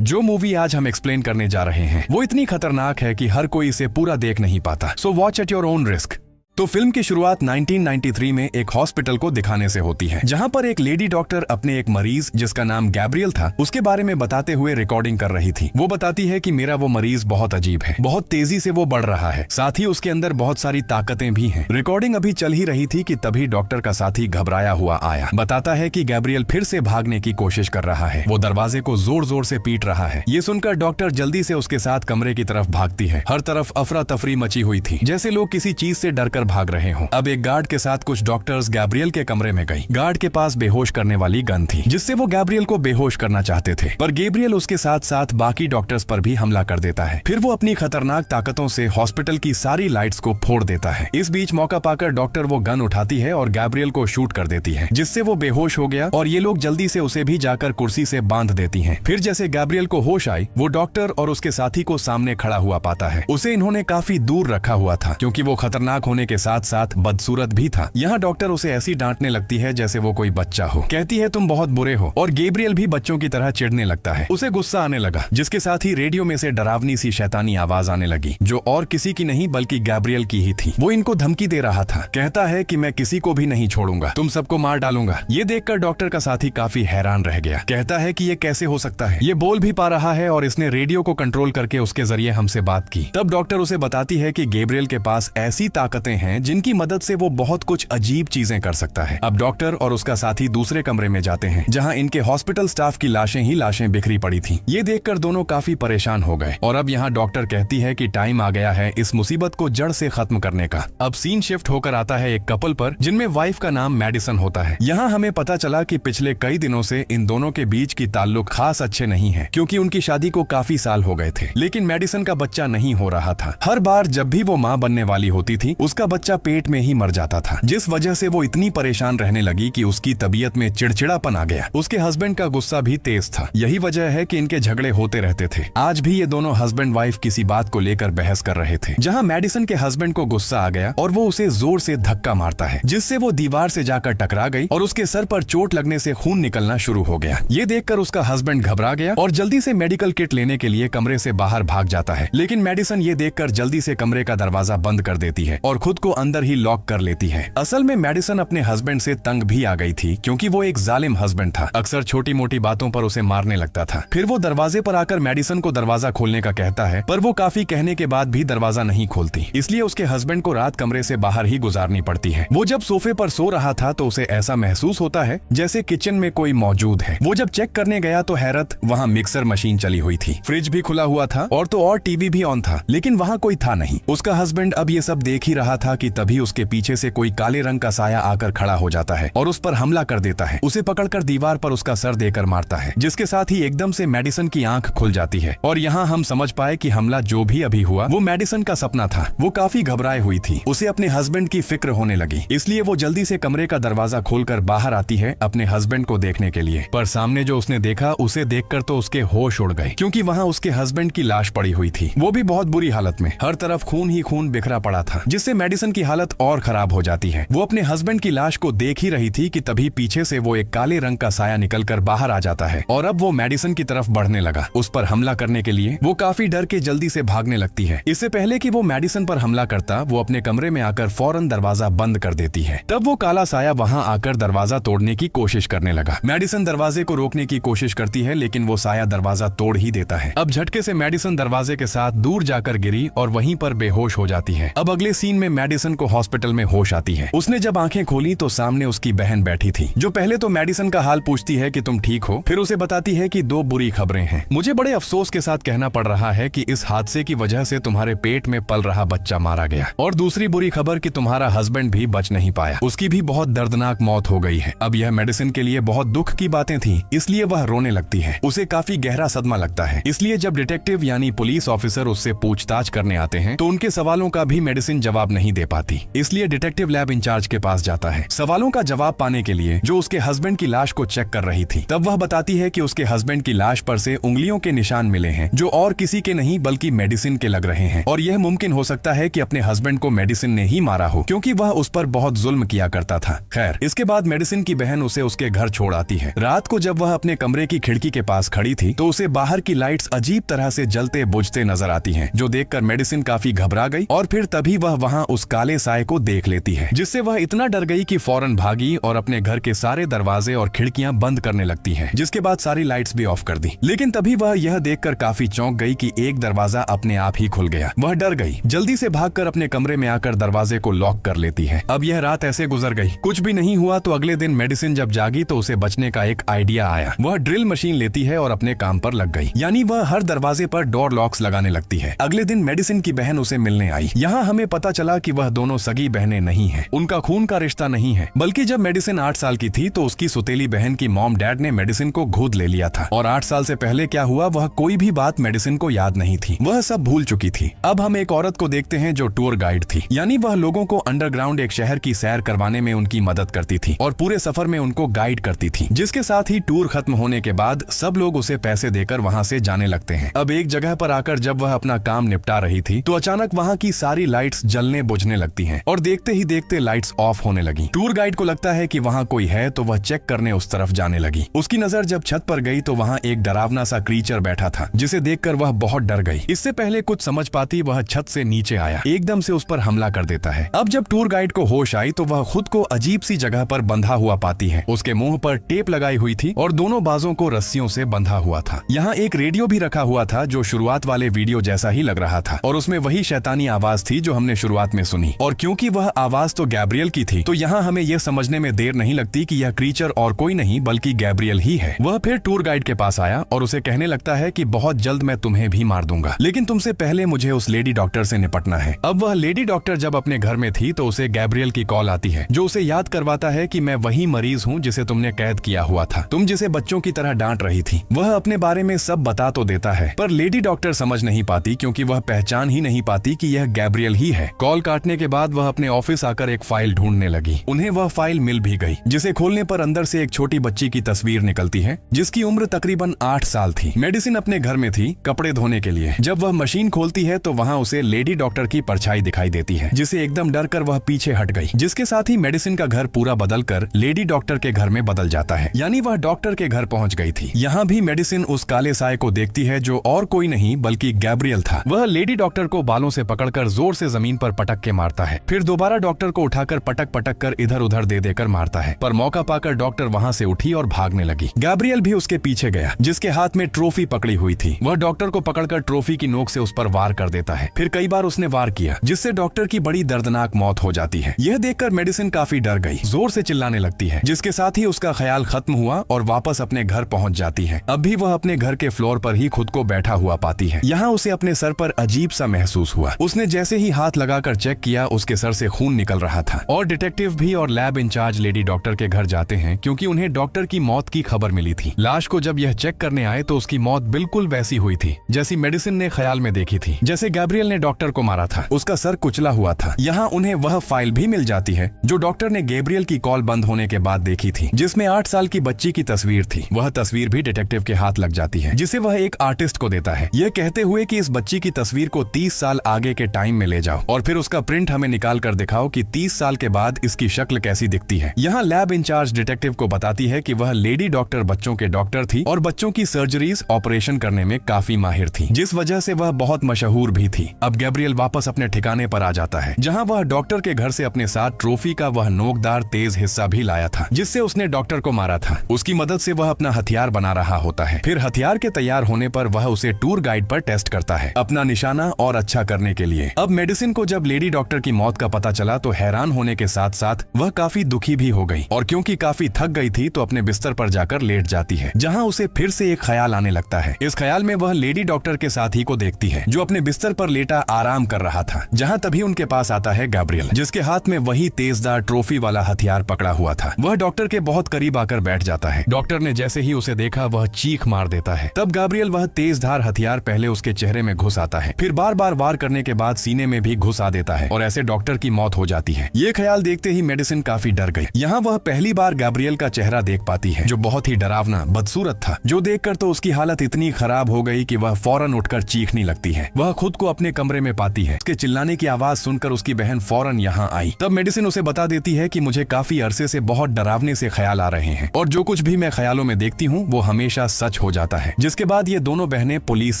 जो मूवी आज हम एक्सप्लेन करने जा रहे हैं वो इतनी खतरनाक है कि हर कोई इसे पूरा देख नहीं पाता। So watch at your own risk. तो फिल्म की शुरुआत 1993 में एक हॉस्पिटल को दिखाने से होती है, जहां पर एक लेडी डॉक्टर अपने एक मरीज जिसका नाम गैब्रियल था उसके बारे में बताते हुए रिकॉर्डिंग कर रही थी। वो बताती है कि मेरा वो मरीज बहुत अजीब है, बहुत तेजी से वो बढ़ रहा है, साथ ही उसके अंदर बहुत सारी ताकतें भी हैं। रिकॉर्डिंग अभी चल ही रही थी कि तभी डॉक्टर का साथी घबराया हुआ आया। बताता है कि गैब्रियल फिर से भागने की कोशिश कर रहा है, वो दरवाजे को जोर जोर से पीट रहा है। ये सुनकर डॉक्टर जल्दी से उसके साथ कमरे की तरफ भागती है। हर तरफ अफरा तफरी मची हुई थी, जैसे लोग किसी चीज से डरकर भाग रहे हों। अब एक गार्ड के साथ कुछ डॉक्टर्स गैब्रियल के कमरे में गई। गार्ड के पास बेहोश करने वाली गन थी, जिससे वो गैब्रियल को बेहोश करना चाहते थे, पर गैब्रियल उसके साथ साथ बाकी डॉक्टर्स पर भी हमला कर देता है। फिर वो अपनी खतरनाक ताकतों से हॉस्पिटल की सारी लाइट्स को फोड़ देता है। इस बीच मौका पाकर डॉक्टर वो गन उठाती है और गैब्रियल को शूट कर देती है, जिससे वो बेहोश हो गया और ये लोग जल्दी से उसे भी जाकर कुर्सी से बांध देती हैं। फिर जैसे गैब्रियल को होश आई, वो डॉक्टर और उसके साथी को सामने खड़ा हुआ पाता है। उसे इन्होंने काफी दूर रखा हुआ था, क्योंकि वो खतरनाक होने के साथ साथ बदसूरत भी था। यहाँ डॉक्टर उसे ऐसी डांटने लगती है जैसे वो कोई बच्चा हो। कहती है तुम बहुत बुरे हो, और गैब्रियल भी बच्चों की तरह चिढ़ने लगता है। उसे गुस्सा आने लगा, जिसके साथ ही रेडियो में से डरावनी सी शैतानी आवाज आने लगी, जो और किसी की नहीं बल्कि गैब्रियल की ही थी। वो इनको धमकी दे रहा था, कहता है कि मैं किसी को भी नहीं छोड़ूंगा, तुम सबको मार डालूंगा। ये देखकर डॉक्टर का साथी काफी हैरान रह गया। कहता है कि ये कैसे हो सकता है, ये बोल भी पा रहा है और इसने रेडियो को कंट्रोल करके उसके जरिए हमसे बात की। तब डॉक्टर उसे बताती है कि गैब्रियल के पास ऐसी ताकतें हैं जिनकी मदद से वो बहुत कुछ अजीब चीजें कर सकता है। अब डॉक्टर और उसका साथी दूसरे कमरे में जाते हैं, जहां इनके हॉस्पिटल स्टाफ की लाशें ही लाशें बिखरी पड़ी थी। ये देखकर दोनों काफी परेशान हो गए और अब यहाँ डॉक्टर कहती है कि टाइम आ गया है इस मुसीबत को जड़ से खत्म करने का। अब सीन शिफ्ट होकर आता है एक कपल पर, जिनमें वाइफ का नाम मेडिसन होता है। यहाँ हमें पता चला कि पिछले कई दिनों से इन दोनों के बीच की ताल्लुक खास अच्छे नहीं है, क्योंकि उनकी शादी को काफी साल हो गए थे, लेकिन मेडिसन का बच्चा नहीं हो रहा था। हर बार जब भी वो माँ बनने वाली होती थी, उसका बच्चा पेट में ही मर जाता था, जिस वजह से वो इतनी परेशान रहने लगी कि उसकी तबीयत में चिड़चिड़ापन आ गया। उसके हस्बैंड का गुस्सा भी तेज था। यही वजह है कि इनके झगड़े होते रहते थे। आज भी ये दोनों हस्बैंड वाइफ किसी बात को लेकर बहस कर रहे थे, जहां मेडिसन के हस्बैंड को गुस्सा आ गया और वो उसे जोर से धक्का मारता है, जिससे वो दीवार से जाकर टकरा गई और उसके सर पर चोट लगने से खून निकलना शुरू हो गया। ये देखकर उसका हस्बैंड घबरा गया और जल्दी से मेडिकल किट लेने के लिए कमरे से बाहर भाग जाता है, लेकिन मेडिसन ये देखकर जल्दी से कमरे का दरवाजा बंद कर देती है और खुद को अंदर ही लॉक कर लेती है। असल में मेडिसन अपने हस्बैंड से तंग भी आ गई थी, क्योंकि वो एक जालिम हस्बैंड था, अक्सर छोटी मोटी बातों पर उसे मारने लगता था। फिर वो दरवाजे पर आकर मेडिसन को दरवाजा खोलने का कहता है, पर वो काफी कहने के बाद भी दरवाजा नहीं खोलती, इसलिए उसके हस्बैंड को रात कमरे से बाहर ही गुजारनी पड़ती है। वो जब सोफे पर सो रहा था तो उसे ऐसा महसूस होता है जैसे किचन में कोई मौजूद है। वो जब चेक करने गया तो हैरत, वहाँ मिक्सर मशीन चली हुई थी, फ्रिज भी खुला हुआ था और टीवी भी ऑन था, लेकिन वहाँ कोई था नहीं। उसका हस्बैंड अब ये सब देख ही रहा था कि तभी उसके पीछे से कोई काले रंग का साया आकर खड़ा हो जाता है और उस पर हमला कर देता है। उसे पकड़कर दीवार पर उसका सर देकर मारता है, जिसके साथ ही एकदम से मेडिसन की आंख खुल जाती है और यहाँ हम समझ पाए कि हमला जो भी अभी हुआ वो मेडिसन का सपना था। वो काफी घबराए हुई थी, उसे अपने हस्बैंड की फिक्र होने लगी, इसलिए वो जल्दी से कमरे का दरवाजा खोलकर बाहर आती है अपने हस्बैंड को देखने के लिए। पर सामने जो उसने देखा, उसे देखकर तो उसके होश उड़ गए, क्योंकि वहाँ उसके हस्बैंड की लाश पड़ी हुई थी, वो भी बहुत बुरी हालत में। हर तरफ खून ही खून बिखरा पड़ा था, जिससे मेडिसन की हालत और खराब हो जाती है। वो अपने हस्बैंड की लाश को देख ही रही थी कि तभी पीछे से वो एक काले रंग का साया निकलकर बाहर आ जाता है और अब वो मेडिसन की तरफ बढ़ने लगा। उस पर हमला करने के लिए वो काफी डर के जल्दी से भागने लगती है। इससे पहले कि वो मेडिसन पर हमला करता, वो अपने कमरे में आकर फौरन दरवाजा बंद कर देती है। तब वो काला साया वहाँ आकर दरवाजा तोड़ने की कोशिश करने लगा। मेडिसन दरवाजे को रोकने की कोशिश करती है, लेकिन वो साया दरवाजा तोड़ ही देता है। अब झटके से मेडिसन दरवाजे के साथ दूर जाकर गिरी और वहीं पर बेहोश हो जाती है। अब अगले सीन में मेडिसन को हॉस्पिटल में होश आती है। उसने जब आंखें खोली तो सामने उसकी बहन बैठी थी, जो पहले तो मेडिसन का हाल पूछती है कि तुम ठीक हो, फिर उसे बताती है कि दो बुरी खबरें हैं। मुझे बड़े अफसोस के साथ कहना पड़ रहा है कि इस हादसे की वजह से तुम्हारे पेट में पल रहा बच्चा मारा गया, और दूसरी बुरी खबर कि तुम्हारा हस्बैंड भी बच नहीं पाया, उसकी भी बहुत दर्दनाक मौत हो गई है। अब यह मेडिसन के लिए बहुत दुख की बातें थी, इसलिए वह रोने लगती है। उसे काफी गहरा सदमा लगता है, इसलिए जब डिटेक्टिव यानी पुलिस ऑफिसर उससे पूछताछ करने आते हैं तो उनके सवालों का भी मेडिसन जवाब नहीं दे पाती, इसलिए डिटेक्टिव लैब इंचार्ज के पास जाता है सवालों का जवाब पाने के लिए, जो उसके हस्बैंड की लाश को चेक कर रही थी। तब वह बताती है कि उसके हस्बैंड की लाश पर से उंगलियों के निशान मिले हैं, जो और किसी के नहीं बल्कि मेडिसिन के लग रहे हैं, और यह मुमकिन हो सकता है कि अपने हस्बैंड को मेडिसिन ने ही मारा हो, क्योंकि वह उस पर बहुत जुल्म किया करता था। खैर, इसके बाद मेडिसिन की बहन उसे उसके घर छोड़ आती है। रात को जब वह अपने कमरे की खिड़की के पास खड़ी थी तो उसे बाहर की लाइट्स अजीब तरह से जलते बुझते नजर आती हैं, जो देखकर मेडिसिन काफी घबरा गई, और फिर तभी वह वहां उस काले साए को देख लेती है, जिससे वह इतना डर गई कि फौरन भागी और अपने घर के सारे दरवाजे और खिड़कियां बंद करने लगती है, जिसके बाद सारी लाइट्स भी ऑफ कर दी। लेकिन तभी वह यह देखकर काफी चौंक गई कि एक दरवाजा अपने आप ही खुल गया। वह डर गई, जल्दी से भागकर अपने कमरे में आकर दरवाजे को लॉक कर लेती है। अब यह रात ऐसे गुजर गई, कुछ भी नहीं हुआ। तो अगले दिन मेडिसिन जब जागी तो उसे बचने का एक आइडिया आया। वह ड्रिल मशीन लेती है और अपने काम पर लग गई, यानी वह हर दरवाजे पर डोर लॉक्स लगाने लगती है। अगले दिन मेडिसिन की बहन उसे मिलने आई। यहाँ हमें पता चला कि वह दोनों सगी बहनें नहीं है, उनका खून का रिश्ता नहीं है, बल्कि जब मेडिसिन 8 साल की थी तो उसकी सुतेली बहन की मॉम डैड ने मेडिसिन को गोद ले लिया था, और 8 साल से पहले क्या हुआ वह कोई भी बात मेडिसिन को याद नहीं थी, वह सब भूल चुकी थी। अब हम एक औरत को देखते हैं जो टूर गाइड थी, यानी वह लोगों को अंडरग्राउंड एक शहर की सैर करवाने में उनकी मदद करती थी और पूरे सफर में उनको गाइड करती थी, जिसके साथ ही टूर खत्म होने के बाद सब लोग उसे पैसे देकर वहाँ से जाने लगते हैं। अब एक जगह पर आकर जब वह अपना काम निपटा रही थी तो अचानक वहाँ की सारी लाइट्स जलने बुझने लगती हैं, और देखते ही देखते लाइट्स ऑफ होने लगी। टूर गाइड को लगता है कि वहाँ कोई है, तो वह चेक करने उस तरफ जाने लगी। उसकी नजर जब छत पर गई तो वहाँ एक डरावना सा क्रीचर बैठा था, जिसे देखकर वह बहुत डर गई। इससे पहले कुछ समझ पाती वह छत से नीचे आया, एकदम से उस पर हमला कर देता है। अब जब टूर गाइड को होश आई तो वह खुद को अजीब सी जगह पर बंधा हुआ पाती है। उसके मुंह पर टेप लगाई हुई थी और दोनों बाजों को रस्सियों से बंधा हुआ था। यहाँ एक रेडियो भी रखा हुआ था जो शुरुआत वाले वीडियो जैसा ही लग रहा था, और उसमें वही शैतानी आवाज थी जो हमने शुरुआत में सुनी। और क्योंकि वह आवाज तो गैब्रियल की थी, तो यहाँ हमें यह समझने में देर नहीं लगती कि यह क्रीचर और कोई नहीं बल्कि गैब्रियल ही है। वह फिर टूर गाइड के पास आया और उसे कहने लगता है कि बहुत जल्द मैं तुम्हें भी मार दूंगा, लेकिन तुमसे पहले मुझे उस लेडी डॉक्टर से निपटना है। अब वह लेडी डॉक्टर जब अपने घर में थी तो उसे गैब्रियल की कॉल आती है, जो उसे याद करवाता है कि मैं वही मरीज हूँ जिसे तुमने कैद किया हुआ था, तुम जिसे बच्चों की तरह डांट रही थी। वह अपने बारे में सब बता तो देता है, पर लेडी डॉक्टर समझ नहीं पाती, क्योंकि वह पहचान ही नहीं पाती कि यह गैब्रियल ही है। कॉल काटने के बाद वह अपने ऑफिस आकर एक फाइल ढूंढने लगी। उन्हें वह फाइल मिल भी गई, जिसे खोलने पर अंदर से एक छोटी बच्ची की तस्वीर निकलती है, जिसकी उम्र तकरीबन 8 साल थी। मेडिसिन अपने घर में थी कपड़े धोने के लिए। जब वह मशीन खोलती है तो वहाँ उसे लेडी डॉक्टर की परछाई दिखाई देती है, जिसे एकदम डर कर वह पीछे हट गई, जिसके साथ ही मेडिसिन का घर पूरा बदल कर लेडी डॉक्टर के घर में बदल जाता है, यानी वह डॉक्टर के घर पहुँच गई थी। यहाँ भी मेडिसिन उस काले साए को देखती है जो और कोई नहीं बल्कि गैब्रियल था। वह लेडी डॉक्टर को बालों से पकड़कर जोर से जमीन पर पटक के मारता है, फिर दोबारा डॉक्टर को उठाकर पटक पटक कर इधर उधर दे देकर मारता है, पर मौका पाकर डॉक्टर वहाँ से उठी और भागने लगी। गैब्रियल भी उसके पीछे गया, जिसके हाथ में ट्रॉफी पकड़ी हुई थी। वह डॉक्टर को पकड़कर ट्रॉफी की नोक से उस पर वार कर देता है। फिर कई बार उसने वार किया, जिससे डॉक्टर की बड़ी दर्दनाक मौत हो जाती है। यह देखकर मेडिसिन काफी डर गई, जोर से चिल्लाने लगती है, जिसके साथ ही उसका ख्याल खत्म हुआ और वापस अपने घर पहुंच जाती है। अब भी वह अपने घर के फ्लोर पर ही खुद को बैठा हुआ पाती है। यहाँ उसे अपने सर पर अजीब सा महसूस हुआ। उसने जैसे ही हाथ लगाकर चेक किया, उसके सर से खून निकल रहा था। और डिटेक्टिव भी और लैब इंचार्ज लेडी डॉक्टर के घर जाते हैं, क्योंकि उन्हें डॉक्टर की मौत की खबर मिली थी। लाश को जब यह चेक करने आए तो उसकी मौत बिल्कुल वैसी हुई थी जैसी मेडिसिन ने ख्याल में देखी थी। जैसे गैब्रियल ने डॉक्टर को मारा था, उसका सर कुचला हुआ था। यहाँ उन्हें वह फाइल भी मिल जाती है जो डॉक्टर ने गैब्रियल की कॉल बंद होने के बाद देखी थी, जिसमें 8 साल की बच्ची की तस्वीर थी। वह तस्वीर भी डिटेक्टिव के हाथ लग जाती है, जिसे वह एक आर्टिस्ट को देता है, यह कहते हुए कि इस बच्ची की तस्वीर को 30 साल आगे के टाइम में ले जाओ और फिर उसका प्रिंट हमें निकाल कर दिखाओ कि 30 साल के बाद इसकी शक्ल कैसी दिखती है। यहाँ लैब इंचार्ज डिटेक्टिव को बताती है कि वह लेडी डॉक्टर बच्चों के डॉक्टर थी और बच्चों की सर्जरीज ऑपरेशन करने में काफी माहिर थी, जिस वजह से वह बहुत मशहूर भी थी। अब गैब्रियल वापस अपने ठिकाने पर आ जाता है, जहाँ वह डॉक्टर के घर से अपने साथ ट्रॉफी का वह नोकदार तेज हिस्सा भी लाया था, जिससे उसने डॉक्टर को मारा था। उसकी मदद से वह अपना हथियार बना रहा होता है। फिर हथियार के तैयार होने पर वह उसे टूर गाइड पर टेस्ट करता है, अपना निशाना और अच्छा करने के लिए। अब मेडिसिन को जब लेडी डॉक्टर की मौत का पता चला तो हैरान होने के साथ साथ वह काफी दुखी भी हो गई, और क्योंकि काफी थक गई थी तो अपने बिस्तर पर जाकर लेट जाती है, जहाँ उसे फिर से एक ख्याल आने लगता है। इस ख्याल में वह लेडी डॉक्टर के साथी को देखती है, जो अपने बिस्तर पर लेटा आराम कर रहा था, जहाँ तभी उनके पास आता है गैब्रियल, जिसके हाथ में वही तेजदार ट्रॉफी वाला हथियार पकड़ा हुआ था। वह डॉक्टर के बहुत करीब आकर बैठ जाता है। डॉक्टर ने जैसे ही उसे देखा वह चीख मार देता है। तब गैब्रियल वह तेजधार हथियार पहले उसके चेहरे में घुस आता है, फिर बार बार वार करने के बाद सीने में भी घुसा देता है। है और ऐसे डॉक्टर की मौत हो जाती है। ये ख्याल देखते ही मेडिसिन काफी डर गई। यहाँ वह पहली बार गैब्रियल का चेहरा देख पाती है जो बहुत ही डरावना बदसूरत था, जो देखकर तो उसकी हालत इतनी खराब हो गई कि वह फौरन उठकर चीखने लगती है। वह खुद को अपने कमरे में पाती है। उसके चिल्लाने की आवाज सुनकर उसकी बहन फौरन यहाँ आई। तब मेडिसिन उसे बता देती है कि मुझे काफी अरसे से बहुत डरावने से ख्याल आ रहे हैं और जो कुछ भी मैं ख्यालों में देखती हूँ वो हमेशा सच हो जाता है। जिसके बाद ये दोनों बहनें पुलिस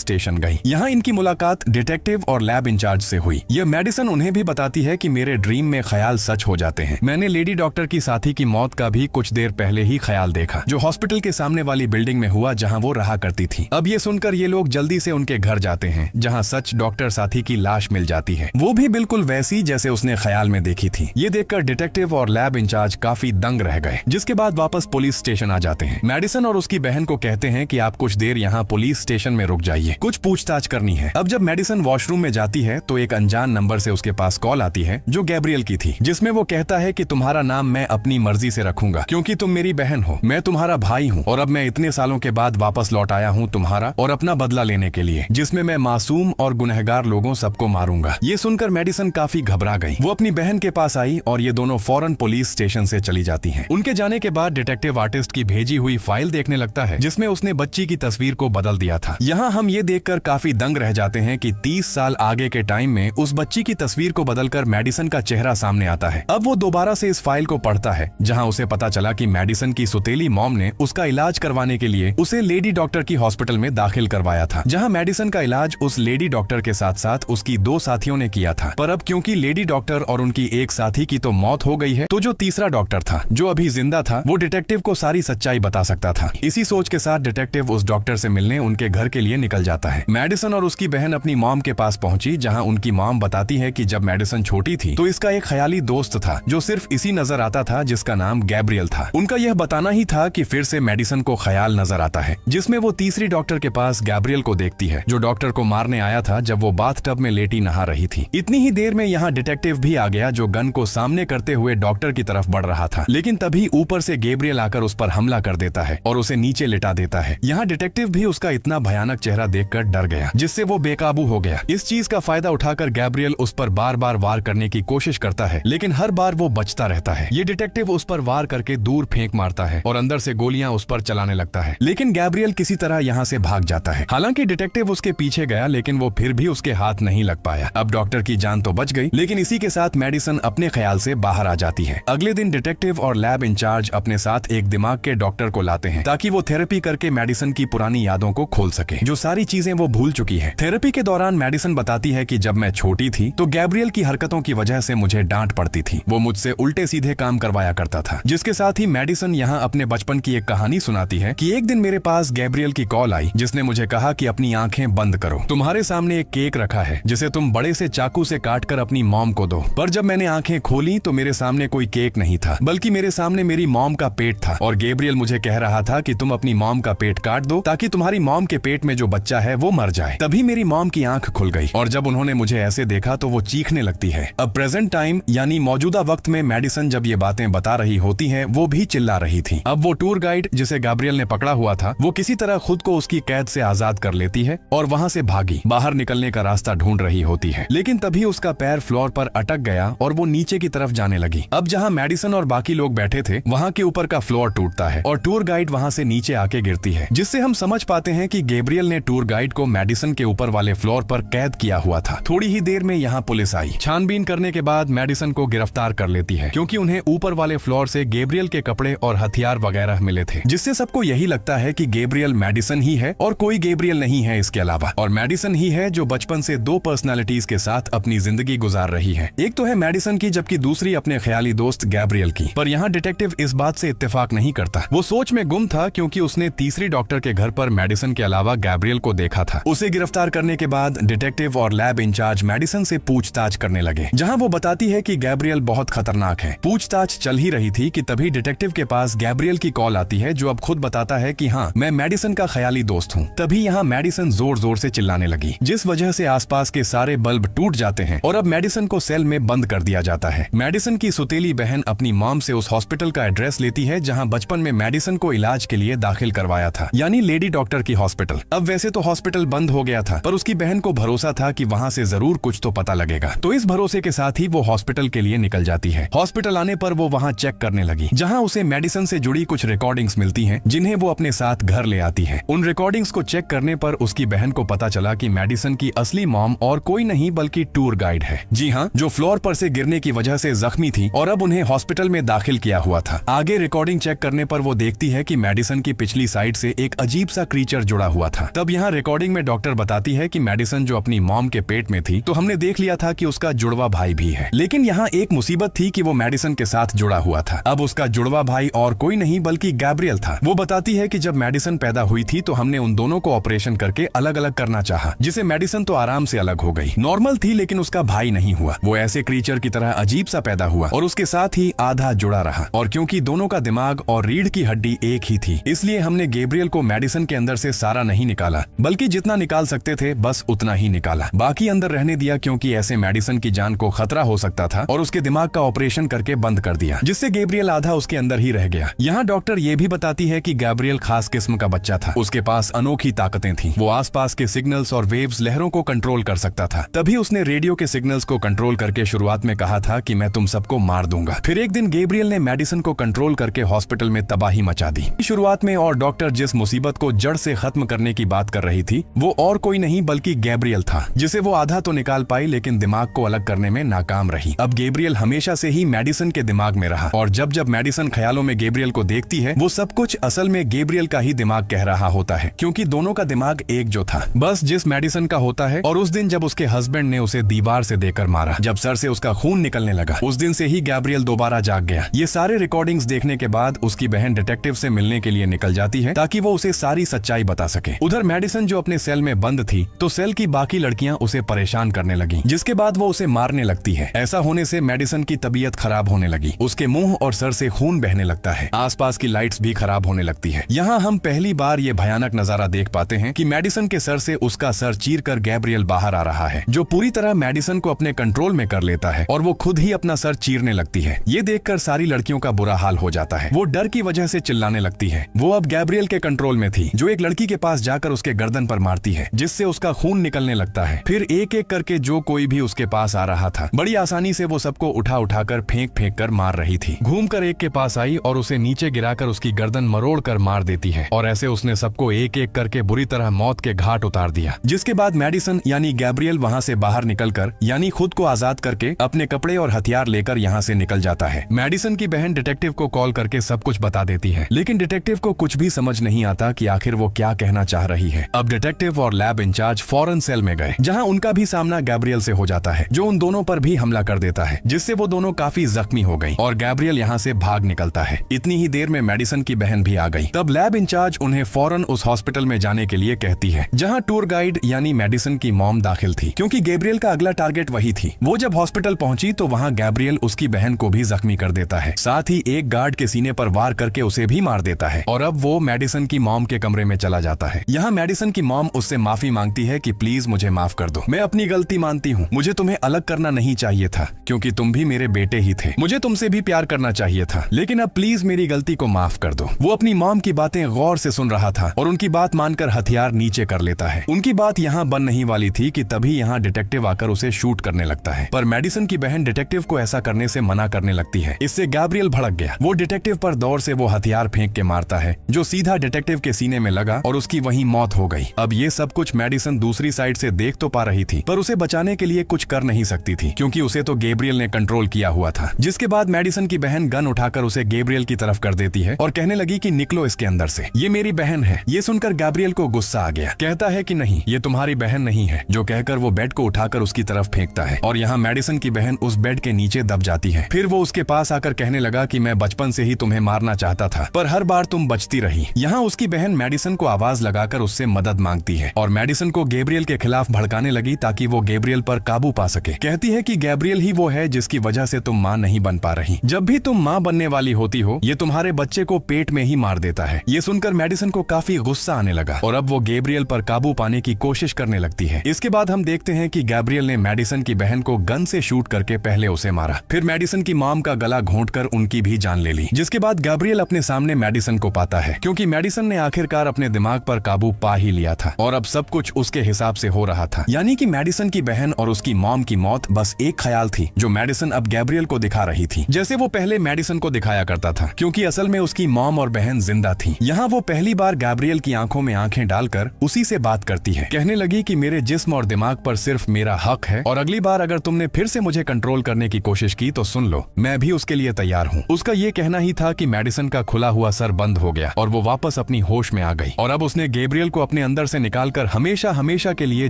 स्टेशन गई। यहाँ इनकी मुलाकात डिटेक्टिव और लैब इंचार्ज से हुई। यह मेडिसिन उन्हें भी बताती है कि मेरे ड्रीम में ख्याल सच हो जाते हैं। मैंने लेडी डॉक्टर की साथी की मौत का भी कुछ देर पहले ही ख्याल देखा जो हॉस्पिटल के सामने वाली बिल्डिंग में हुआ जहाँ वो रहा करती थी। अब ये सुनकर ये लोग जल्दी से उनके घर जाते हैं जहाँ सच डॉक्टर साथी की लाश मिल जाती है, वो भी बिल्कुल वैसी जैसे उसने ख्याल में देखी थी। ये देखकर डिटेक्टिव और लैब इंचार्ज काफी दंग रह गए। जिसके बाद वापस पुलिस स्टेशन आ जाते हैं। मेडिसिन और उसकी बहन को कहते हैं कि आप कुछ देर यहाँ पुलिस स्टेशन में रुक जाइए, कुछ पूछताछ करनी है। अब जब मेडिसिन वॉशरूम में जाती है तो एक अनजान नंबर से उसके पास कॉल आती है जो गैब्रियल की थी, जिसमें वो कहता है कि तुम्हारा नाम मैं अपनी मर्जी से रखूंगा क्योंकि तुम मेरी बहन हो, मैं तुम्हारा भाई हूँ और अब मैं इतने सालों के बाद वापस लौट आया हूँ तुम्हारा और अपना बदला लेने के लिए, जिसमें मैं मासूम और गुनहगार लोगों सबको मारूंगा। ये सुनकर मेडिसिन काफी घबरा गई। वो अपनी बहन के पास आई और ये दोनों फौरन पुलिस स्टेशन से चली जाती हैं। उनके जाने के बाद डिटेक्टिव आर्टिस्ट की भेजी हुई फाइल देखने लगता है जिसमें उसने बच्ची की तस्वीर को बदल दिया था। यहाँ हम ये देखकर काफी दंग रह जाते हैं कि 30 साल आगे के टाइम में उस बच्ची की तस्वीर को बदलकर मेडिसिन का चेहरा सामने आता है। अब वो दोबारा से इस फाइल को पढ़ता है जहाँ उसे पता चला कि मेडिसिन की सुतेली मॉम ने उसका इलाज करवाने के लिए उसे लेडी डॉक्टर की हॉस्पिटल में दाखिल करवाया था, जहाँ मेडिसिन का इलाज उस लेडी डॉक्टर के साथ साथ उसकी 2 साथियों ने किया था। पर अब क्योंकि लेडी डॉक्टर और उनकी एक साथी की तो मौत हो गई है, तो जो तीसरा डॉक्टर था जो अभी जिंदा था वो डिटेक्टिव को सारी सच्चाई बता सकता था। इसी सोच के साथ डिटेक्टिव उस डॉक्टर से मिलने उनके घर के लिए निकल जाता है। मेडिसिन और उसकी बहन अपनी मॉम के पास पहुंची जहां उनकी मॉम बताती है कि जब मेडिसिन छोटी थी तो इसका एक ख्याली दोस्त था जो सिर्फ इसी नजर आता था जिसका नाम गैब्रियल था। उनका यह बताना ही था कि फिर से मेडिसिन को ख्याल नजर आता है जिसमें वो तीसरी डॉक्टर के पास गैब्रियल को देखती है जो डॉक्टर को मारने आया था जब वो बाथटब में लेटी नहा रही थी। इतनी ही देर में यहाँ डिटेक्टिव भी आ गया जो गन को सामने करते हुए डॉक्टर की तरफ बढ़ रहा था, लेकिन तभी ऊपर से गैब्रियल आकर उस पर हमला कर देता है और उसे नीचे लिटा देता है। यहाँ डिटेक्टिव भी उसका इतना भयानक चेहरा देखकर डर गया जिससे वो बेकाबू हो गया। इस चीज का फायदा उठाकर गैब्रियल उस पर बार बार वार करने की कोशिश करता है लेकिन हर बार वो बचता रहता है। ये डिटेक्टिव उस पर वार करके दूर फेंक मारता है और अंदर से गोलियां उस पर चलाने लगता है, लेकिन गैब्रियल किसी तरह यहाँ से भाग जाता है। हालांकि डिटेक्टिव उसके पीछे गया लेकिन वो फिर भी उसके हाथ नहीं लग पाया। अब डॉक्टर की जान तो बच गई लेकिन इसी के साथ मेडिसिन अपने ख्याल से बाहर आ जाती है। अगले दिन डिटेक्टिव और लैब इंचार्ज अपने साथ एक दिमाग के डॉक्टर को लाते हैं ताकि वो थेरेपी करके मेडिसिन की पुरानी यादों को खोल सके, जो सारी चीजें वो भूल चुकी है। थेरेपी के दौरान मेडिसिन बताती है कि जब मैं छोटी थी तो गैब्रियल की हरकतों की वजह से मुझे डांट पड़ती थी, वो मुझसे उल्टे सीधे काम करवाया करता था। जिसके साथ ही मेडिसिन यहाँ अपने बचपन की एक कहानी सुनाती है कि एक दिन मेरे पास गैब्रियल की कॉल आई जिसने मुझे कहा कि अपनी आंखें बंद करो, तुम्हारे सामने एक केक रखा है जिसे तुम बड़े से चाकू से काटकर अपनी मॉम को दो। पर जब मैंने आंखें खोली तो मेरे सामने कोई केक नहीं था बल्कि मेरे सामने मेरी मॉम का पेट था और गैब्रियल मुझे कह रहा था कि तुम अपनी मॉम का पेट काट दो ताकि तुम्हारी मॉम के पेट में जो बच्चा है वो मर जाए। तभी मेरी मॉम की आंख खुल गई और जब उन्होंने मुझे ऐसे देखा तो वो चीखने लगती है। अब प्रेजेंट टाइम यानी मौजूदा वक्त में मेडिसिन जब ये बातें बता रही होती है वो भी चिल्ला रही थी। अब वो टूर गाइड जिसे गैब्रियल ने पकड़ा हुआ था वो किसी तरह खुद को उसकी कैद से आजाद कर लेती है और वहाँ से भागी बाहर निकलने का रास्ता ढूंढ रही होती है, लेकिन तभी उसका पैर फ्लोर पर अटक गया और वो नीचे की तरफ जाने लगी। अब जहाँ मेडिसिन और बाकी लोग बैठे थे वहाँ के ऊपर का फ्लोर टूटता है और टूर गाइड वहाँ से नीचे आके गिरती है, जिससे हम समझ पाते हैं कि गैब्रियल ने टूर गाइड को मेडिसिन के ऊपर वाले फ्लोर पर कैद किया हुआ था। थोड़ी ही देर में यहाँ पुलिस आई। छानबीन करने के बाद मेडिसिन को गिरफ्तार कर लेती है क्योंकि उन्हें ऊपर वाले फ्लोर से गैब्रियल के कपड़े और हथियार वगैरह मिले थे, जिससे सबको यही लगता है कि गैब्रियल मेडिसिन ही है और कोई गैब्रियल नहीं है इसके अलावा, और मेडिसिन ही है जो बचपन से 2 पर्सनालिटीज के साथ अपनी जिंदगी गुजार रही है। एक तो है मेडिसिन की जबकि दूसरी अपने ख्याली दोस्त गैब्रियल की। पर यहाँ डिटेक्टिव इस बात से इत्तेफाक नहीं करता। वो सोच में गुम था क्योंकि उसने तीसरी डॉक्टर के घर पर मेडिसिन के अलावा गैब्रियल को देखा था। उसे गिरफ्तार करने के बाद डिटेक्टिव और लैब इंचार्ज मेडिसिन से पूछताछ करने लगे जहाँ वो बताती है कि गैब्रियल बहुत खतरनाक है। पूछताछ चल ही रही थी कि तभी डिटेक्टिव के पास गैब्रियल की कॉल आती है जो अब खुद बताता है कि हाँ मैं मेडिसिन का ख्याली दोस्त हूँ। तभी यहाँ मेडिसिन जोर जोर से चिल्लाने लगी जिस वजह से आसपास के सारे बल्ब टूट जाते हैं और अब मेडिसिन को सेल में बंद कर दिया जाता है। मेडिसिन की सुतेली बहन अपनी मॉम से उस हॉस्पिटल का एड्रेस लेती है जहाँ बचपन में मेडिसिन को इलाज के लिए दाखिल करवाया था, यानी लेडी डॉक्टर की हॉस्पिटल। अब वैसे तो हॉस्पिटल बंद हो गया था पर उसकी बहन को भरोसा था कि वहाँ से जरूर कुछ तो पता लगेगा। जाएगा। तो इस भरोसे के साथ ही वो हॉस्पिटल के लिए निकल जाती है। हॉस्पिटल आने पर वो वहाँ चेक करने लगी, जहाँ उसे मेडिसिन से जुड़ी कुछ रिकॉर्डिंग्स मिलती हैं, जिन्हें वो अपने साथ घर ले आती है। उन रिकॉर्डिंग्स को चेक करने पर उसकी बहन को पता चला कि मेडिसिन की असली मॉम और कोई नहीं बल्कि टूर गाइड है। जी हाँ, जो फ्लोर पर से गिरने की वजह से जख्मी थी और अब उन्हें हॉस्पिटल में दाखिल किया हुआ था। आगे रिकॉर्डिंग चेक करने पर वो देखती है कि मेडिसिन की पिछली साइड से एक अजीब सा क्रीचर जुड़ा हुआ था। तब यहाँ रिकॉर्डिंग में डॉक्टर बताती है कि मेडिसिन जो अपनी मॉम के पेट में थी, तो हमने देख लिया था कि उसका जुड़वा भाई भी है। लेकिन यहाँ एक मुसीबत थी कि वो मेडिसिन के साथ जुड़ा हुआ था। अब उसका जुड़वा भाई और कोई नहीं बल्कि गैब्रियल था। वो बताती है कि जब मेडिसिन पैदा हुई थी तो हमने उन दोनों को ऑपरेशन करके अलग अलग करना चाहा, जिसे मेडिसिन तो आराम से अलग हो गई, नॉर्मल थी, लेकिन उसका भाई नहीं हुआ। वो ऐसे क्रीचर की तरह अजीब सा पैदा हुआ और उसके साथ ही आधा जुड़ा रहा। और क्योंकि दोनों का दिमाग और रीढ़ की हड्डी एक ही थी, इसलिए हमने गैब्रियल को मेडिसिन के अंदर से सारा नहीं निकाला, बल्कि जितना निकाल सकते थे बस उतना ही निकाला। बाकी अंदर रहने दिया, क्योंकि ऐसे मेडिसिन की जान को खतरा हो सकता था, और उसके दिमाग का ऑपरेशन करके बंद कर दिया, जिससे गैब्रियल आधा उसके अंदर ही रह गया। यहाँ डॉक्टर ये भी बताती है कि गैब्रियल खास किस्म का बच्चा था। उसके पास अनोखी ताकतें थी। वो आसपास के सिग्नल्स और वेव्स, लहरों को कंट्रोल कर सकता था। तभी उसने रेडियो के सिग्नल्स को कंट्रोल करके शुरुआत में कहा था कि मैं तुम सबको मार दूंगा। फिर एक दिन गैब्रियल ने मेडिसिन को कंट्रोल करके हॉस्पिटल में तबाही मचा दी। शुरुआत में और डॉक्टर जिस मुसीबत को जड़ से खत्म करने की बात कर रही थी, वो और कोई नहीं बल्कि गैब्रियल था, जिसे वो आधा तो निकाल पाई, लेकिन दिमाग को अलग करने में नाकाम रही। अब गैब्रियल हमेशा से ही मेडिसिन के दिमाग में रहा, और जब जब मेडिसिन ख्यालों में गैब्रियल को देखती है, वो सब कुछ असल में गैब्रियल का ही दिमाग कह रहा होता है, क्योंकि दोनों का दिमाग एक जो था, बस जिस मेडिसिन का होता है। और उस दिन जब उसके हस्बैंड ने उसे दीवार से देकर मारा, जब सर से उसका खून निकलने लगा, उस दिन से ही गैब्रियल दोबारा जाग गया। ये सारे रिकॉर्डिंग्स देखने के बाद उसकी बहन डिटेक्टिव से मिलने के लिए निकल जाती है, ताकि वो उसे सारी सच्चाई बता सके। उधर मेडिसिन जो अपने सेल में बंद थी, तो सेल की बाकी लड़कियां उसे परेशान करने लगी, जिसके बाद वो उसे मारने लगती है। ऐसा होने से मेडिसिन की तबीयत खराब होने लगी। उसके मुंह और सर से खून बहने लगता है। आसपास की लाइट्स भी खराब होने लगती है। यहाँ हम पहली बार ये भयानक नजारा देख पाते हैं कि मेडिसिन के सर से उसका सर चीर कर गैब्रियल बाहर आ रहा है, जो पूरी तरह मेडिसिन को अपने कंट्रोल में कर लेता है, और वो खुद ही अपना सर चीरने लगती है। ये देखकर सारी लड़कियों का बुरा हाल हो जाता है। वो डर की वजह से चिल्लाने लगती है। वो अब गैब्रियल के कंट्रोल में थी, जो एक लड़की के पास जाकर उसके गर्दन पर मारती है, जिससे उसका खून निकलने लगता है। फिर एक एक करके जो कोई भी उसके पास आ रहा था, बड़ी आसानी से वो सबको उठा उठाकर फेंक फेंक कर मार रही थी। घूमकर एक के पास आई और उसे नीचे गिराकर उसकी गर्दन मरोड़ कर मार देती है, और ऐसे उसने सबको एक एक करके बुरी तरह मौत के घाट उतार दिया। जिसके बाद मेडिसिन यानी गैब्रियल वहाँ से बाहर निकलकर, यानी खुद को आजाद करके, अपने कपड़े और हथियार लेकर यहाँ से निकल जाता है। मेडिसिन की बहन डिटेक्टिव को कॉल करके सब कुछ बता देती है, लेकिन डिटेक्टिव को कुछ भी समझ नहीं आता कि आखिर वो क्या कहना चाह रही है। अब डिटेक्टिव और लैब इंचार्ज फौरन सेल में गए, जहाँ उनका भी सामना गैब्रियल से हो जाता है, जो उन दोनों पर भी हमला कर देता है, जिससे वो दोनों काफी जख्मी हो गई और गैब्रियल यहाँ से भाग निकलता है। इतनी ही देर में मेडिसिन की बहन भी आ गई। तब लैब इंचार्ज उन्हें फौरन उस हॉस्पिटल में जाने के लिए कहती है, जहाँ टूर गाइड यानी मेडिसिन की मॉम दाखिल थी, क्योंकि गैब्रियल का अगला टारगेट वही थी। वो जब हॉस्पिटल पहुंची तो वहाँ गैब्रियल उसकी बहन को भी जख्मी कर देता है, साथ ही एक गार्ड के सीने पर वार करके उसे भी मार देता है, और अब वो मेडिसिन की मॉम के कमरे में चला जाता है। यहाँ मेडिसिन की मॉम उससे माफी मांगती है कि प्लीज मुझे माफ कर दो, मैं अपनी गलती मानती हूँ, मुझे तुम्हें अलग करना नहीं चाहिए था, क्योंकि तुम भी मेरे बेटे ही थे, मुझे तुमसे भी प्यार करना चाहिए था, लेकिन अब प्लीज मेरी गलती को माफ कर दो। वो अपनी मॉम की बातें गौर से सुन रहा था और उनकी बात मानकर हथियार नीचे कर लेता है। उनकी बात यहाँ बन नहीं वाली थी कि तभी यहाँ डिटेक्टिव आकर उसे शूट करने लगता है, पर मेडिसिन की बहन डिटेक्टिव को ऐसा करने से मना करने लगती है। इससे गैब्रियल भड़क गया। वो डिटेक्टिव पर दौर से वो हथियार फेंक के मारता है, जो सीधा डिटेक्टिव के सीने में लगा और उसकी वहीं मौत हो गई। अब ये सब कुछ मेडिसिन दूसरी साइड से देख तो पा रही थी, पर उसे बचाने के लिए कुछ कर नहीं सकती थी, क्योंकि उसे तो गैब्रियल ने कंट्रोल किया हुआ था। जिसके बाद मेडिसिन की बहन गन उठाकर उसे गैब्रियल की तरफ कर देती है और कहने लगी कि निकलो इसके अंदर से, ये मेरी बहन है। ये सुनकर गैब्रियल को गुस्सा आ गया। कहता है कि नहीं, ये तुम्हारी बहन नहीं है, जो कहकर वो बेड को उठाकर उसकी तरफ फेंकता है, और यहाँ मेडिसिन की बहन उस बेड के नीचे दब जाती है। फिर वो उसके पास आकर कहने लगा कि मैं बचपन से ही तुम्हें मारना चाहता था, पर हर बार तुम बचती रही। यहाँ उसकी बहन मेडिसिन को आवाज लगाकर उससे मदद मांगती है, और मेडिसिन को गैब्रियल के खिलाफ भड़काने लगी ताकि वो गैब्रियल पर काबू पा सके। कहती है कि गैब्रियल ही वो है जिसकी वजह से तुम माँ नहीं बन पा रही। जब भी तुम माँ बनने वाली होती हो, ये तुम्हारे बच्चे को पेट में ही मार देता है। ये सुनकर मेडिसिन को काफी गुस्सा आने लगा, और अब वो गैब्रियल पर काबू पाने की कोशिश करने लगती है। इसके बाद हम देखते हैं कि गैब्रियल ने मेडिसिन की बहन को गन से शूट करके पहले उसे मारा, फिर मेडिसिन की मॉम का गला घोंटकर उनकी भी जान ले ली। जिसके बाद गैब्रियल अपने सामने मेडिसिन को पाता है, क्योंकि मेडिसिन ने आखिरकार अपने दिमाग पर काबू पा ही लिया था, और अब सब कुछ उसके हिसाब से हो रहा था। यानी कि मेडिसिन की बहन और उसकी मॉम की मौत बस एक ख्याल थी जो मैडिसन अब गैब्रियल को दिखा रही थी, जैसे वो पहले मैडिसन को दिखाया करता था, क्योंकि असल में उसकी मॉम और बहन जिंदा थी। यहाँ वो पहली बार गैब्रियल की आंखों में आंखें डालकर उसी से बात करती है। कहने लगी कि मेरे जिस्म और दिमाग पर सिर्फ मेरा हक है और अगली बार अगर तुमने फिर से मुझे कंट्रोल करने की कोशिश की तो सुन लो, मैं भी उसके लिए तैयार हूँ। उसका ये कहना ही था कि मैडिसन का खुला हुआ सर बंद हो गया और वो वापस अपनी होश में आ गई और अब उसने गैब्रियल को अपने अंदर से निकालकर हमेशा हमेशा के लिए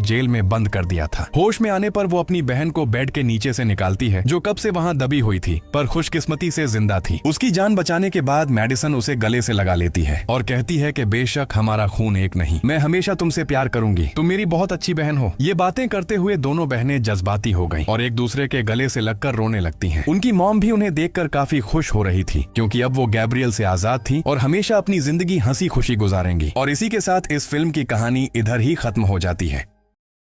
जेल में बंद कर दिया था। होश में आने पर वो अपनी बहन को बेड के नीचे से निकालती है जो कब से वहाँ दबी हुई थी पर खुशकिस्मती से जिंदा थी। उसकी जान बचाने के बाद मैडिसन उसे गले से लगा लेती है और कहती है कि बेशक हमारा खून एक नहीं, मैं हमेशा तुमसे प्यार करूंगी, तुम मेरी बहुत अच्छी बहन हो। ये बातें करते हुए दोनों बहनें जज्बाती हो गईं और एक दूसरे के गले से लगकर रोने लगती हैं। उनकी मॉम भी उन्हें देखकर काफी खुश हो रही थी क्योंकि अब वो गैब्रियल से आजाद थी और हमेशा अपनी जिंदगी हंसी खुशी गुजारेंगी। और इसी के साथ इस फिल्म की कहानी इधर ही खत्म हो जाती है।